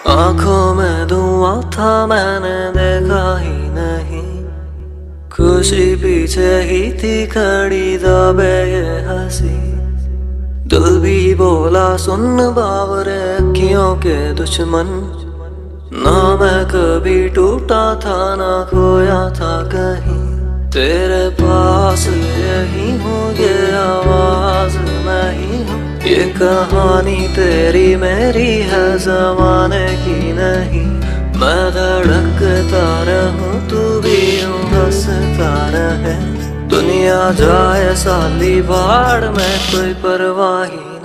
आंखों में धुआं था मैंने देखा ही नहीं, खुशी पीछे ही थी खड़ी दबे ये हंसी। दिल भी बोला सुन बावरे अखियों के दुश्मन, ना मैं कभी टूटा था ना खोया था कहीं। तेरे पास यही हूँ, ये आवाज मैं ही हूँ, ये कहानी तेरी मेरी है, जमाने की नहीं। मैं धड़कता रहूं तू भी यूं हंसता रहे, दुनिया जाए साली बाढ़ में कोई परवाह ही